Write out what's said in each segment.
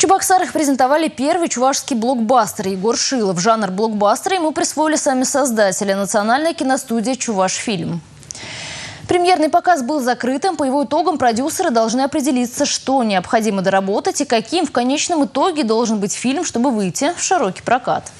Чебоксарах презентовали первый чувашский блокбастер «Егор Шилов». Жанр блокбастера ему присвоили сами создатели – национальная киностудия «Чувашфильм». Премьерный показ был закрытым. По его итогам продюсеры должны определиться, что необходимо доработать и каким в конечном итоге должен быть фильм, чтобы выйти в широкий прокат.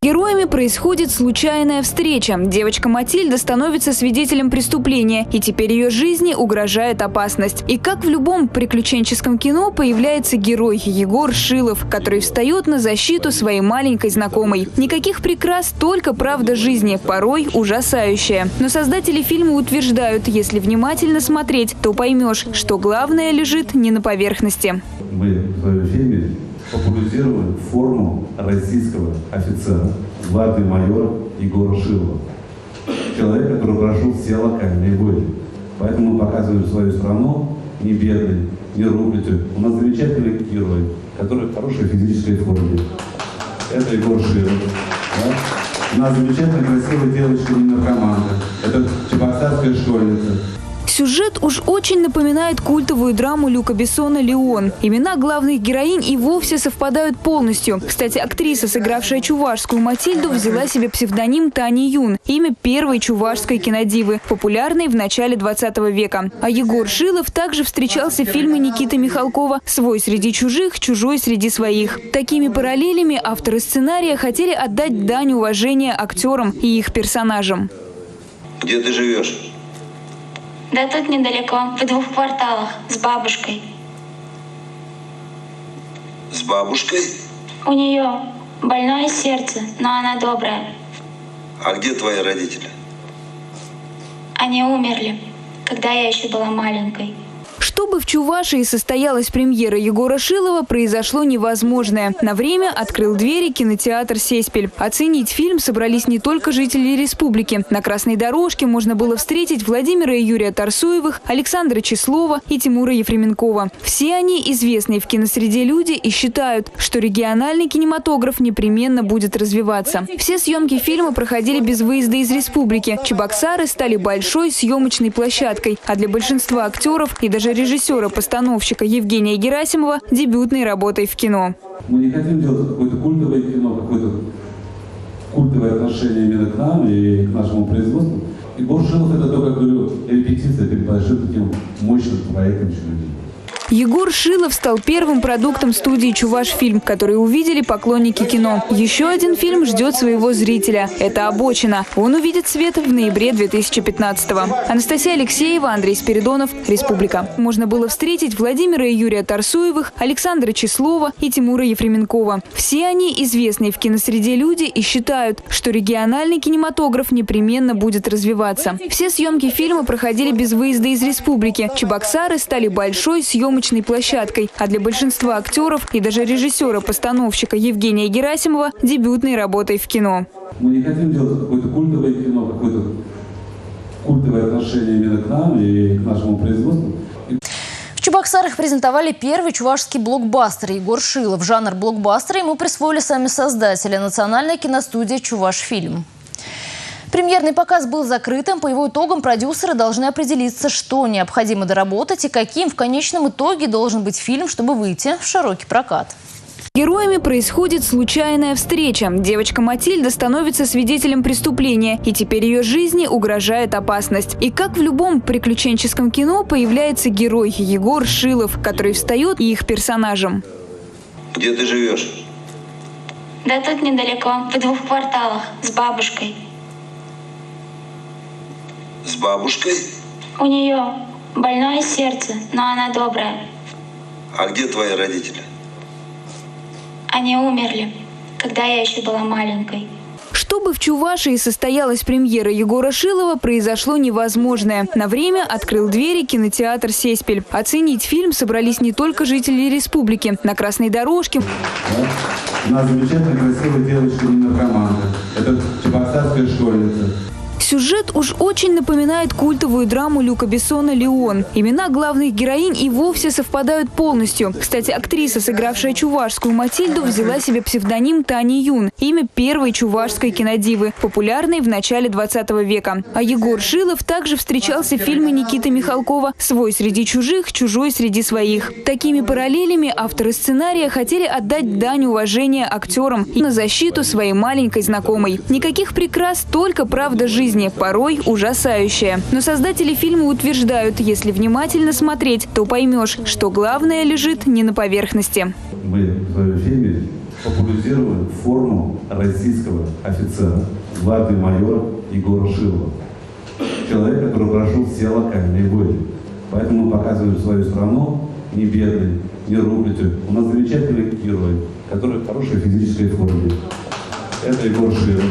Героями происходит случайная встреча. Девочка Матильда становится свидетелем преступления, и теперь ее жизни угрожает опасность. И как в любом приключенческом кино появляется герой Егор Шилов, который встает на защиту своей маленькой знакомой. Никаких прикрас, только правда жизни, порой ужасающая. Но создатели фильма утверждают, если внимательно смотреть, то поймешь, что главное лежит не на поверхности. Мы в своем фильме популяризируем форму российского офицера, главный майор Егора Шилова. Человек, который прошел все локальные войны. Поэтому мы показываем свою страну не бедной, не рухлядью. У нас замечательный герой, который в хорошей физической форме. Это Егор Шилов. Да? У нас замечательная красивая девочка, не наркоманка. Это чебоксарская школьница. Сюжет уж очень напоминает культовую драму Люка Бессона «Леон». Имена главных героинь и вовсе совпадают полностью. Кстати, актриса, сыгравшая чувашскую Матильду, взяла себе псевдоним Таня Юн, имя первой чувашской кинодивы, популярной в начале 20 века. А Егор Шилов также встречался в фильме Никиты Михалкова «Свой среди чужих, чужой среди своих». Такими параллелями авторы сценария хотели отдать дань уважения актерам и их персонажам. Где ты живешь? Да тут недалеко, в 2 кварталах, с бабушкой. С бабушкой? У нее больное сердце, но она добрая. А где твои родители? Они умерли, когда я еще была маленькой. Чтобы в Чувашии состоялась премьера Егора Шилова, произошло невозможное. На время открыл двери кинотеатр «Сеспель». Оценить фильм собрались не только жители республики. На красной дорожке можно было встретить Владимира и Юрия Тарсуевых, Александра Числова и Тимура Ефременкова. Все они известные в киносреде люди и считают, что региональный кинематограф непременно будет развиваться. Все съемки фильма проходили без выезда из республики. Чебоксары стали большой съемочной площадкой, а для большинства актеров и даже режиссера-постановщика Евгения Герасимова дебютной работой в кино. Мы не хотим делать какое-то культовое кино, какое-то культовое отношение именно к нам и к нашему производству. Егор Шилов — это только, говорю, репетиция перед большим таким мощным проектом «Чудо». Егор Шилов стал первым продуктом студии «Чувашфильм», который увидели поклонники кино. Еще один фильм ждет своего зрителя. Это «Обочина». Он увидит свет в ноябре 2015-го. Анастасия Алексеева, Андрей Спиридонов, Республика. Можно было встретить Владимира и Юрия Тарсуевых, Александра Числова и Тимура Ефременкова. Все они известные в киносреде люди и считают, что региональный кинематограф непременно будет развиваться. Все съемки фильма проходили без выезда из республики. Чебоксары стали большой съемочной площадкой, а для большинства актеров и даже режиссера-постановщика Евгения Герасимова дебютной работой в кино. Мы не хотим делать какое-то культовое кино, какое-то культовое отношение именно к нам и к нашему производству. В Чебоксарах презентовали первый чувашский блокбастер «Егор Шилов». Жанр блокбастера ему присвоили сами создатели – национальная киностудия «Чувашфильм». Премьерный показ был закрытым. По его итогам продюсеры должны определиться, что необходимо доработать и каким в конечном итоге должен быть фильм, чтобы выйти в широкий прокат. Героями происходит случайная встреча. Девочка Матильда становится свидетелем преступления, и теперь ее жизни угрожает опасность. И как в любом приключенческом кино появляется герой Егор Шилов, который встает и их персонажем. Где ты живешь? Да тут недалеко, в 2 кварталах, с бабушкой. С бабушкой? У нее больное сердце, но она добрая. А где твои родители? Они умерли, когда я еще была маленькой. Чтобы в Чувашии состоялась премьера Егора Шилова, произошло невозможное. На время открыл двери кинотеатр «Сеспель». Оценить фильм собрались не только жители республики. На красной дорожке У нас замечательная красивая девочка, не наркоманка. Это чебоксарская школьница. Сюжет уж очень напоминает культовую драму Люка Бессона «Леон». Имена главных героинь и вовсе совпадают полностью. Кстати, актриса, сыгравшая чувашскую Матильду, взяла себе псевдоним Тани Юн, имя первой чувашской кинодивы, популярной в начале 20 века. А Егор Шилов также встречался в фильме Никиты Михалкова «Свой среди чужих, чужой среди своих». Такими параллелями авторы сценария хотели отдать дань уважения актерам и на защиту своей маленькой знакомой. Никаких прикрас, только правда жизни, порой ужасающая. Но создатели фильма утверждают, если внимательно смотреть, то поймешь, что главное лежит не на поверхности. Мы в своем фильме популяризируем форму российского офицера, главный майор Егора Шилова. Человек, который прошел все локальные войны. Поэтому мы показываем свою страну не бедной, не рухлядью. У нас замечательный герой, который в хорошей физической форме. Это Егор Шилов.